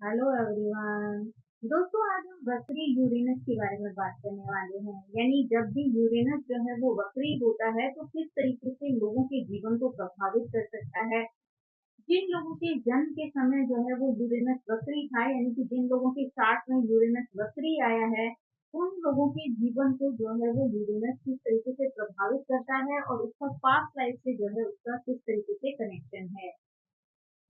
Hello everyone. दोस्तों, आज हम वक्री यूरेनस के बारे में बात करने वाले हैं। यानी जब भी यूरेनस जो है वो वक्री होता है तो किस तरीके से लोगों के जीवन को प्रभावित कर सकता है। जिन लोगों के जन्म के समय जो है वो यूरेनस वक्री था, यानी कि जिन लोगों के चार्ट में यूरेनस वक्री आया है, उन लोगों के जीवन को जो है वो यूरेनस किस तरीके से प्रभावित करता है और उसका पास्ट लाइफ से जो है उसका किस तरीके से कनेक्शन है।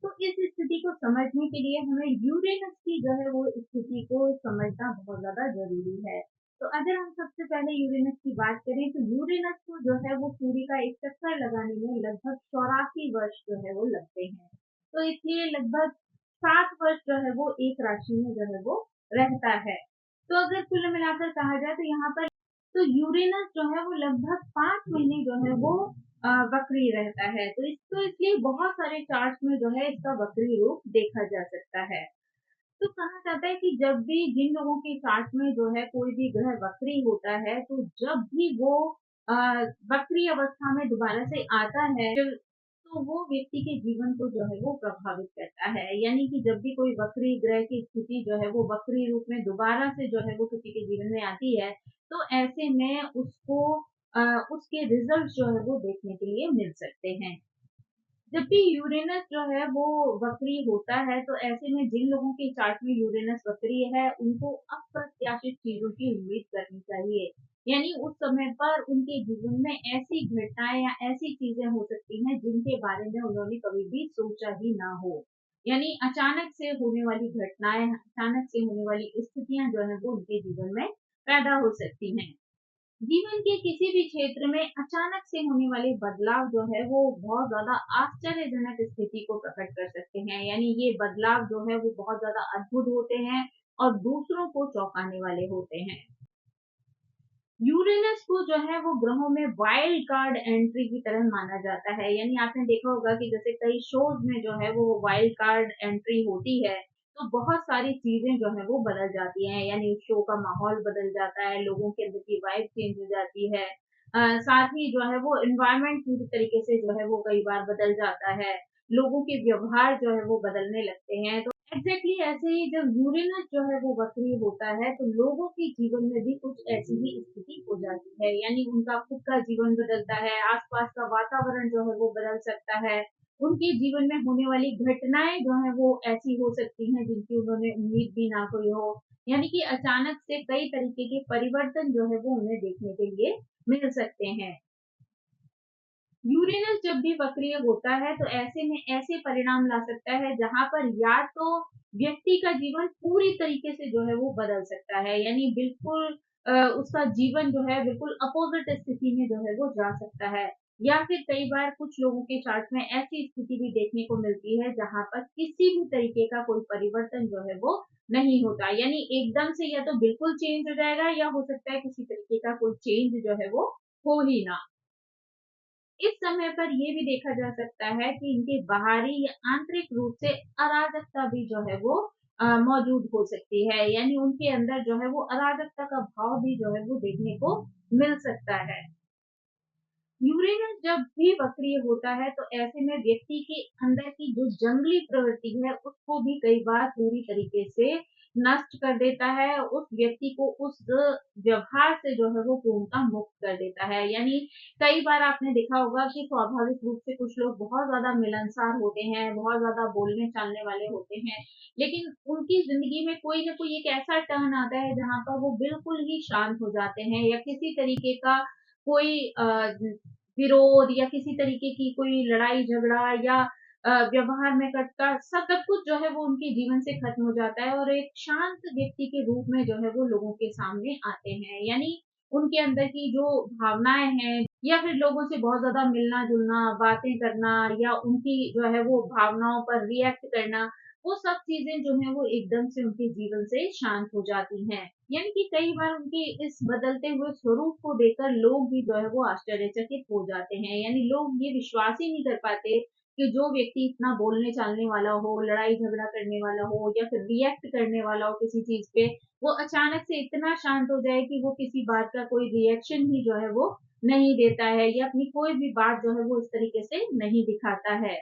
तो इस स्थिति को समझने के लिए हमें यूरेनस की जो है वो स्थिति को समझना बहुत ज़्यादा ज़रूरी है। तो अगर हम सबसे पहले यूरेनस की बात करें तो यूरेनस को जो है वो सूर्य का एक चक्कर लगाने में लगभग 84 वर्ष जो है वो लगते हैं। तो इसलिए लगभग 7 वर्ष जो है वो एक राशि में जो है वो रहता है। तो अगर कुल मिलाकर कहा जाए तो यहाँ पर तो यूरेनस जो है वो लगभग 5 महीने जो है वो वक्री रहता है। तो इसलिए बहुत सारे चार्ट्स में जो है इसका वक्री रूप देखा जा सकता है। तो कहा जाता है कि जब भी जिन लोगों के चार्ट में जो है कोई भी ग्रह वक्री होता है, तो जब भी वो अ, वक्री अवस्था में दोबारा से आता है, तो वो व्यक्ति के जीवन को जो है वो प्रभावित करता है। यानी कि जब भी कोई वक्री ग्रह की स्थिति जो है वो वक्री रूप में दोबारा से जो है वो किसी के जीवन में आती है, तो ऐसे में उसको अ, उसके रिजल्ट जो है वो देखने के लिए मिल सकते हैं। जब भी यूरेनस जो है वो वक्री होता है, तो ऐसे में जिन लोगों के चार्ट में यूरेनस वक्री है, उनको अप्रत्याशित चीजों की उम्मीद करनी चाहिए। यानी उस समय पर उनके जीवन में ऐसी घटनाएं या ऐसी चीजें हो सकती हैं जिनके बारे में उन्होंने कभी भी सोचा ही ना हो। यानी अचानक से होने वाली घटनाएं, अचानक से होने वाली स्थितियां जो है वो उनके जीवन में पैदा हो सकती हैं। जीवन के किसी भी क्षेत्र में अचानक से होने वाले बदलाव जो है वो बहुत ज्यादा आश्चर्यजनक स्थिति को प्रकट कर सकते हैं। यानी ये बदलाव जो है वो बहुत ज्यादा अद्भुत होते हैं और दूसरों को चौंकाने वाले होते हैं। यूरेनस को जो है वो ग्रहों में वाइल्ड कार्ड एंट्री की तरह माना जाता है। यानी आपने देखा होगा कि जैसे कई शोज में जो है वो वाइल्ड कार्ड एंट्री होती है, तो बहुत सारी चीजें जो है वो बदल जाती हैं। यानी उस शो का माहौल बदल जाता है, लोगों के अंदर की वाइब चेंज हो जाती है। साथ ही जो है वो एनवायरनमेंट पूरी तरीके से जो है वो कई बार बदल जाता है। लोगों के व्यवहार जो है वो बदलने लगते हैं। तो एग्जैक्टली ऐसे ही जब यूरेनस जो है वो वक्री होता है, तो लोगों के जीवन में भी कुछ ऐसी ही स्थिति हो जाती है। यानी उनका खुद का जीवन बदलता है, आसपास का वातावरण जो है वो बदल सकता है। उनके जीवन में होने वाली घटनाएं जो है वो ऐसी हो सकती हैं जिनकी उन्होंने उम्मीद भी ना की हो। यानी कि अचानक से कई तरीके के परिवर्तन जो है वो उन्हें देखने के लिए मिल सकते हैं। यूरेनस जब भी वक्रीय होता है, तो ऐसे में ऐसे परिणाम ला सकता है जहां पर या तो व्यक्ति का जीवन पूरी तरीके से जो है वो बदल सकता है। यानी बिल्कुल उसका जीवन जो है बिल्कुल अपोजिट स्थिति में जो है वो जा सकता है। या फिर कई बार कुछ लोगों के चार्ट में ऐसी स्थिति भी देखने को मिलती है जहां पर किसी भी तरीके का कोई परिवर्तन जो है वो नहीं होता। यानी एकदम से या तो बिल्कुल चेंज हो जाएगा, या हो सकता है किसी तरीके का कोई चेंज जो है वो हो ही ना। इस समय पर ये भी देखा जा सकता है कि इनके बाहरी या आंतरिक रूप से अराजकता भी जो है वो मौजूद हो सकती है। यानी उनके अंदर जो है वो अराजकता का भाव भी जो है वो देखने को मिल सकता है। यूरेनस जब भी वक्रीय होता है, तो ऐसे में व्यक्ति के अंदर की जो जंगली प्रवृत्ति है उसको भी कई बार पूरी तरीके से नष्ट कर देता है। उस व्यक्ति को उस व्यवहार से जो है वो पूर्णतः मुक्त कर देता है। यानी कई बार आपने देखा होगा कि स्वाभाविक रूप से कुछ लोग बहुत ज्यादा मिलनसार होते हैं, बहुत ज्यादा बोलने चालने वाले होते हैं, लेकिन उनकी जिंदगी में कोई ना कोई एक ऐसा टर्न आता है जहां पर वो बिल्कुल ही शांत हो जाते हैं, या किसी तरीके का कोई विरोध या किसी तरीके की कोई लड़ाई झगड़ा या व्यवहार में कटका सब कुछ जो है वो उनके जीवन से खत्म हो जाता है और एक शांत व्यक्ति के रूप में जो है वो लोगों के सामने आते हैं। यानी उनके अंदर की जो भावनाएं हैं, या फिर लोगों से बहुत ज्यादा मिलना जुलना, बातें करना, या उनकी जो है वो भावनाओं पर रिएक्ट करना, वो सब चीजें जो है वो एकदम से उनके जीवन से शांत हो जाती हैं। यानी कि कई बार उनके इस बदलते हुए स्वरूप को देखकर लोग भी जो है वो आश्चर्यचकित हो जाते हैं। यानी लोग ये विश्वास ही नहीं कर पाते कि जो व्यक्ति इतना बोलने चालने वाला हो, लड़ाई झगड़ा करने वाला हो, या फिर रिएक्ट करने वाला हो किसी चीज पे, वो अचानक से इतना शांत हो जाए कि वो किसी बात का कोई रिएक्शन ही जो है वो नहीं देता है, या अपनी कोई भी बात जो है वो इस तरीके से नहीं दिखाता है।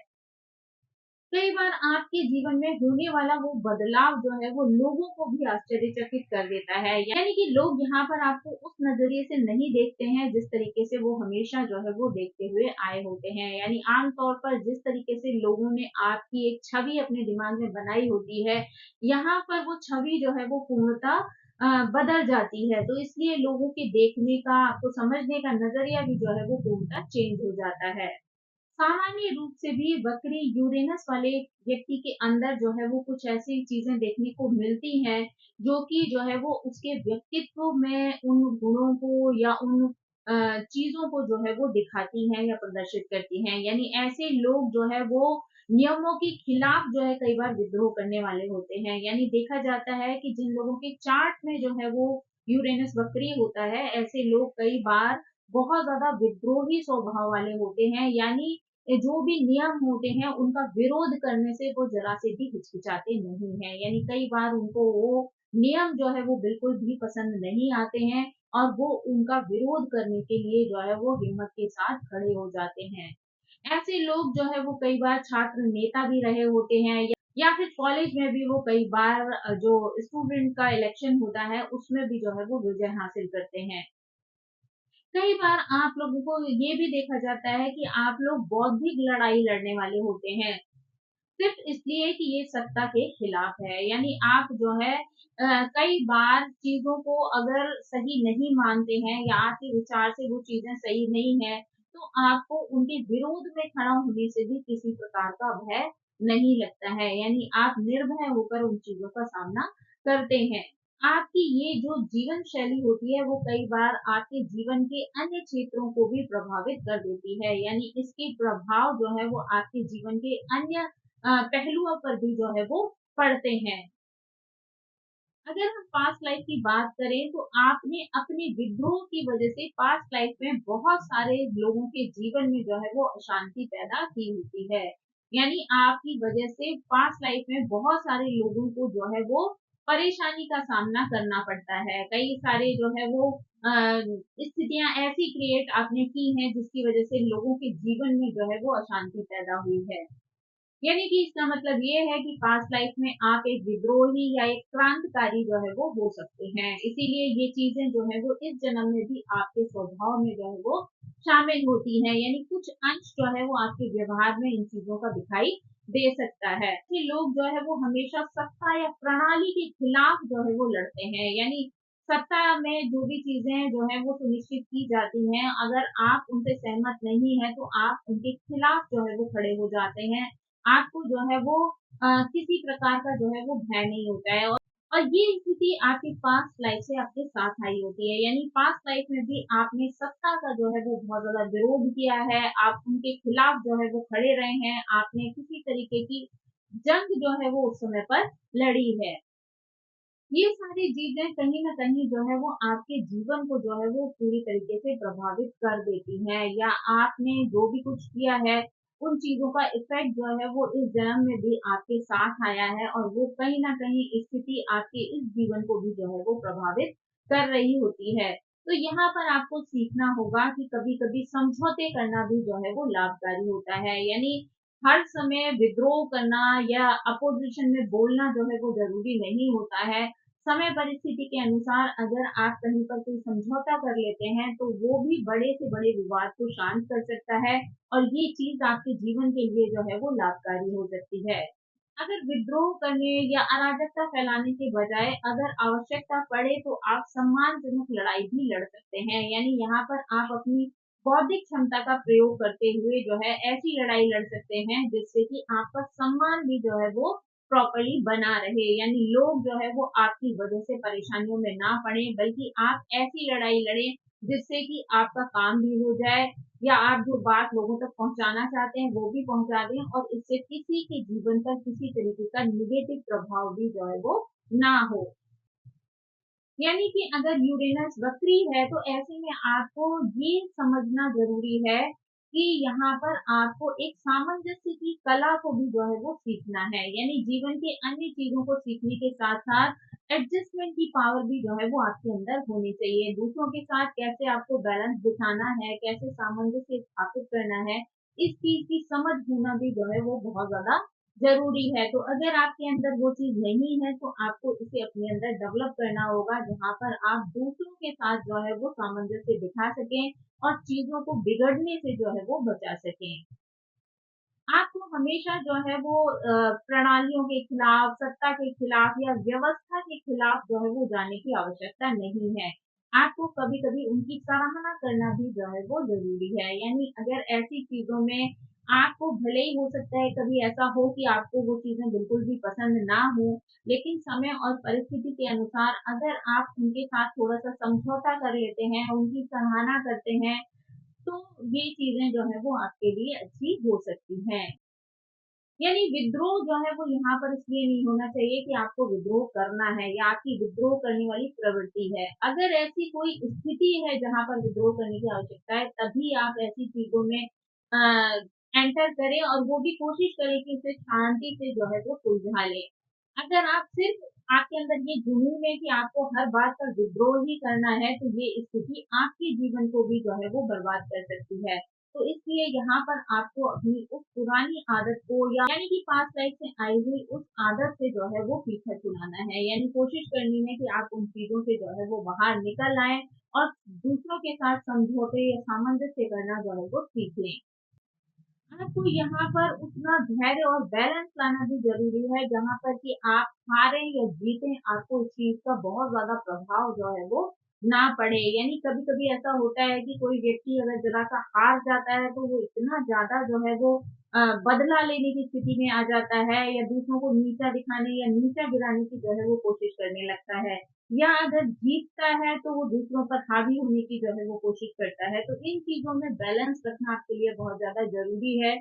कई बार आपके जीवन में होने वाला वो बदलाव जो है वो लोगों को भी आश्चर्यचकित कर देता है। यानी कि लोग यहाँ पर आपको उस नज़रिए से नहीं देखते हैं जिस तरीके से वो हमेशा जो है वो देखते हुए आए होते हैं। यानी आम तौर पर जिस तरीके से लोगों ने आपकी एक छवि अपने दिमाग में बनाई होती है, यहाँ पर वो छवि जो है वो पूर्णतः बदल जाती है। तो इसलिए लोगों के देखने का, आपको समझने का नज़रिया भी जो है वो पूर्णतः चेंज हो जाता है। सामान्य रूप से भी वक्री यूरेनस वाले व्यक्ति के अंदर जो है वो कुछ ऐसी चीजें देखने को मिलती हैं जो कि जो है वो उसके व्यक्तित्व में उन गुणों को या उन चीजों को जो है वो दिखाती हैं या प्रदर्शित करती हैं। यानी ऐसे लोग जो है वो नियमों के खिलाफ जो है कई बार विद्रोह करने वाले होते हैं। यानी देखा जाता है कि जिन लोगों के चार्ट में जो है वो यूरेनस वक्री होता है, ऐसे लोग कई बार बहुत ज्यादा विद्रोही स्वभाव वाले होते हैं। यानी जो भी नियम होते हैं उनका विरोध करने से वो जरा से भी हिचकिचाते नहीं हैं। यानी कई बार उनको वो नियम जो है वो बिल्कुल भी पसंद नहीं आते हैं और वो उनका विरोध करने के लिए जो है वो हिम्मत के साथ खड़े हो जाते हैं। ऐसे लोग जो है वो कई बार छात्र नेता भी रहे होते हैं या फिर कॉलेज में भी वो कई बार जो स्टूडेंट का इलेक्शन होता है उसमें भी जो है वो विजय हासिल करते हैं। कई बार आप लोगों को ये भी देखा जाता है कि आप लोग बौद्धिक लड़ाई लड़ने वाले होते हैं, सिर्फ इसलिए कि ये सत्ता के खिलाफ है। यानी आप जो है कई बार चीज़ों को अगर सही नहीं मानते हैं या आपके विचार से वो चीज़ें सही नहीं है, तो आपको उनके विरोध में खड़ा होने से भी किसी प्रकार का भय नहीं लगता है। यानी आप निर्भय होकर उन चीज़ों का सामना करते हैं। आपकी ये जो जीवन शैली होती है वो कई बार आपके जीवन के अन्य क्षेत्रों को भी प्रभावित कर देती है। यानी इसके प्रभाव जो है वो आपके जीवन के अन्य पहलुओं पर भी जो है वो पड़ते हैं। अगर हम पास्ट लाइफ की बात करें तो आपने अपने विद्रोह की वजह से पास्ट लाइफ में बहुत सारे लोगों के जीवन में जो है वो अशांति पैदा की होती है। यानी आपकी वजह से पास्ट लाइफ में बहुत सारे लोगों को जो है वो परेशानी का सामना करना पड़ता है। कई सारे जो है वो स्थितियां ऐसी क्रिएट आपने की हैं जिसकी वजह से लोगों के जीवन में जो है वो अशांति पैदा हुई है। यानी कि इसका मतलब ये है कि पास्ट लाइफ में आप एक विद्रोही या एक क्रांतिकारी जो है वो हो सकते हैं। इसीलिए ये चीजें जो है वो इस जन्म में भी आपके स्वभाव में जो है वो शामिल होती हैं। यानी कुछ अंश जो है वो आपके व्यवहार में इन चीजों का दिखाई दे सकता है कि लोग जो है वो हमेशा सत्ता या प्रणाली के खिलाफ जो है वो लड़ते हैं। यानी सत्ता में जो भी चीजें जो है वो सुनिश्चित की जाती हैं, अगर आप उनसे सहमत नहीं है तो आप उनके खिलाफ जो है वो खड़े हो जाते हैं। आपको जो है वो किसी प्रकार का जो है वो भय नहीं होता है। और ये स्थिति आपके पास्ट लाइफ से आपके साथ आई होती है। यानी पास्ट लाइफ में भी आपने सत्ता का जो है वो बहुत ज़्यादा विरोध किया है, आप उनके खिलाफ जो है वो खड़े रहे हैं, आपने किसी तरीके की जंग जो है वो उस समय पर लड़ी है। ये सारी चीज़ें कहीं न कहीं जो है वो आपके जीवन को जो है वो पूरी तरीके से प्रभावित कर देती हैं या आपने जो भी कुछ किया है, उन चीज़ों का इफ़ेक्ट जो है वो इस जन्म में भी आपके साथ आया है और वो कहीं न कहीं स्थिति आपके इस जीवन को भी जो है वो प्रभावित कर रही होती है। तो यहाँ पर आपको सीखना होगा कि कभी-कभी समझौते करना भी जो है वो लाभकारी होता है। यानी हर समय विद्रोह करना या अपोज़िशन में बोलना जो है वो ज़रूरी नहीं होता है। समय परिस्थिति के अनुसार अगर आप कहीं पर कोई समझौता कर लेते हैं, तो वो भी बड़े से बड़े विवाद को शांत कर सकता है और ये चीज़ आपके जीवन के लिए जो है वो लाभकारी हो सकती है। अगर विद्रोह करने या अराजकता फैलाने के बजाय अगर आवश्यकता पड़े तो आप सम्मानजनक लड़ाई भी लड़ सकते हैं। यानी यहाँ पर आप अपनी बौद्धिक क्षमता का प्रयोग करते हुए जो है ऐसी लड़ाई लड़ सकते हैं जिससे कि आपका सम्मान भी जो है वो प्रॉपर्ली बना रहे। यानी लोग जो है वो आपकी वजह से परेशानियों में ना पड़े, बल्कि आप ऐसी लड़ाई लड़ें जिससे कि आपका काम भी हो जाए या आप जो बात लोगों तक पहुंचाना चाहते हैं वो भी पहुंचा दें और इससे किसी के जीवन पर किसी तरीके का नेगेटिव प्रभाव भी जो है वो ना हो। यानी कि अगर यूरेनस वक्री है तो ऐसे में आपको ये समझना ज़रूरी है कि यहाँ पर आपको एक सामंजस्य की कला को भी जो है वो सीखना है। यानी जीवन के अन्य चीज़ों को सीखने के साथ-साथ एडजस्टमेंट की पावर भी जो है वो आपके अंदर होनी चाहिए। दूसरों के साथ कैसे आपको बैलेंस बिठाना है, कैसे सामंजस्य स्थापित करना है, इस चीज़ की समझ होना भी जो है वो बहुत ज़्यादा ज़रूरी है। तो अगर आपके अंदर वो चीज़ नहीं है, तो आपको इसे अपने अंदर डेवलप करना होगा, जहाँ पर आप दूसरों के साथ जो है वो सामंजस्य बिठा सकें और चीज़ों को बिगड़ने से जो है वो बचा सकें। आपको हमेशा जो है वो प्रणालियों के खिलाफ, सत्ता के खिलाफ या व्यवस्था के खिलाफ जो है वो जाने की आवश्यकता नहीं है। आपको कभी-कभी उनकी सराहना करना भी जो है वो ज़रूरी है। यानी अगर ऐसी चीज़ों में आपको भले ही हो सकता है कभी ऐसा हो कि आपको वो चीज़ें बिल्कुल भी पसंद ना हो, लेकिन समय और परिस्थिति के अनुसार अगर आप उनके साथ थोड़ा-सा समझौता कर लेते हैं, उनकी सराहना करते हैं, तो ये चीज़ें जो है वो आपके लिए अच्छी हो सकती हैं। यानी विद्रोह जो है वो यहाँ पर इसलिए नहीं होना चाहिए कि आपको विद्रोह करना है या आपकी विद्रोह करने वाली प्रवृत्ति है। अगर ऐसी कोई स्थिति है जहाँ पर विद्रोह करने की आवश्यकता है, तभी आप ऐसी चीज़ों में एंटर करें और वो भी कोशिश करें कि उसे शांति से जो है वो सुलझा लें। अगर आप सिर्फ़ आपके अंदर ये जुनून है कि आपको हर बात पर विद्रोह ही करना है, तो ये स्थिति आपके जीवन को भी जो है वो बर्बाद कर सकती है। तो इसलिए यहाँ पर आपको अपनी उस पुरानी आदत को या यानी कि पास्ट लाइफ से आई हुई उस आदत से जो है वो पीछा छुड़ाना है। यानी कोशिश करनी है कि आप उन चीज़ों से जो है वो बाहर निकल आएँ और दूसरों के साथ समझौते या सामंजस्य करना जो है वो सीख लें। आपको यहाँ पर उतना धैर्य और बैलेंस लाना भी ज़रूरी है, जहाँ पर कि आप हारें या जीतें, आपको उस चीज़ का बहुत ज़्यादा प्रभाव जो है वो ना पड़े। यानी कभी-कभी ऐसा होता है कि कोई व्यक्ति अगर ज़रा-सा हार जाता है, तो वो इतना ज़्यादा जो है वो बदला लेने की स्थिति में आ जाता है या दूसरों को नीचा दिखाने या नीचा गिराने की जो है वो कोशिश करने लगता है। या अगर जीतता है, तो वो दूसरों पर हावी होने की जो है वो कोशिश करता है। तो इन चीज़ों में बैलेंस रखना आपके लिए बहुत ज़्यादा ज़रूरी है।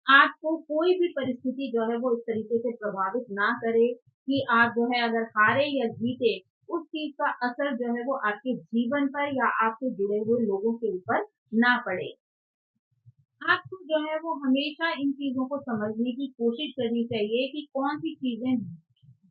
आपको कोई भी परिस्थिति जो है वो इस तरीके से प्रभावित ना करे कि आप जो है अगर हारे या जीते, उस चीज़ का असर जो है वो आपके जीवन पर या आपसे जुड़े हुए लोगों के ऊपर ना पड़े। आपको जो है वो हमेशा इन चीज़ों को समझने की कोशिश करनी चाहिए कि कौन-सी चीज़ें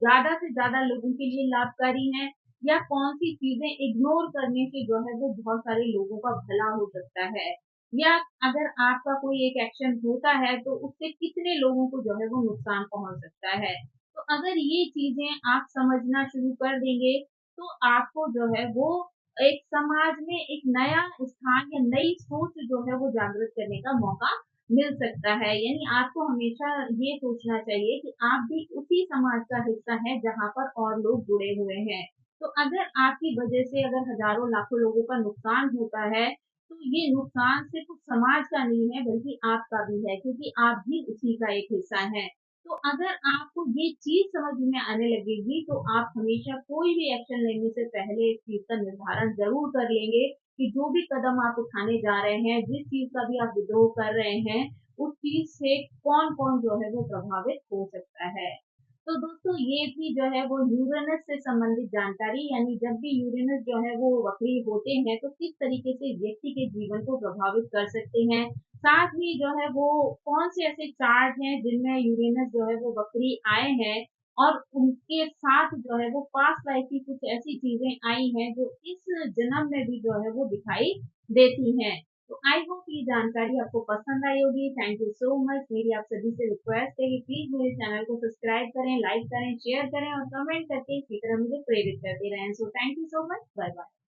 ज़्यादा से ज़्यादा लोगों के लिए लाभकारी हैं या कौन-सी चीज़ें इग्नोर करने से जो है वो बहुत सारे लोगों का भला हो सकता है। या अगर आपका कोई एक एक्शन होता है तो उससे कितने लोगों को जो है वो नुकसान पहुँच सकता है। तो अगर ये चीज़ें आप समझना शुरू कर देंगे, तो आपको जो है वो एक समाज में एक नया स्थान या नई सोच जो है वो जागृत करने का मौका मिल सकता है। यानी आपको हमेशा ये सोचना चाहिए कि आप भी उसी समाज का हिस्सा हैं जहाँ पर और लोग जुड़े हुए हैं। तो अगर आपकी वजह से अगर हज़ारों लाखों लोगों का नुकसान होता है, तो ये नुकसान सिर्फ़ उस समाज का नहीं है बल्कि आपका भी है क्योंकि आप भी उसी का एक हिस्सा हैं। तो अगर आपको ये चीज़ समझ में आने लगेगी, तो आप हमेशा कोई भी एक्शन लेने से पहले इस चीज़ का निर्धारण ज़रूर कर लेंगे कि जो भी कदम आप उठाने जा रहे हैं, जिस चीज़ का भी आप विद्रोह कर रहे हैं, उस चीज़ से कौन-कौन जो है वो प्रभावित हो सकता है। तो दोस्तों ये थी जो है वो यूरेनस से संबंधित जानकारी यानी जब भी यूरेनस जो है वो वक्री होते हैं, तो किस तरीके से व्यक्ति के जीवन को प्रभावित कर सकते हैं। साथ ही जो है वो कौन से ऐसे चार्ट हैं जिनमें यूरेनस जो है वो वक्री आए हैं और उनके साथ जो है वो पास्ट लाइफ की कुछ ऐसी चीज़ें आई हैं जो इस जन्म में भी जो है वो दिखाई देती हैं। तो आई होप ये जानकारी आपको पसंद आई होगी। Thank you so much. मेरी आप सभी से रिक्वेस्ट है कि प्लीज़ मेरे चैनल को सब्सक्राइब करें, लाइक करें, शेयर करें और कमेंट करके इसी तरह मुझे प्रेरित करते रहें। So thank you so much. Bye bye.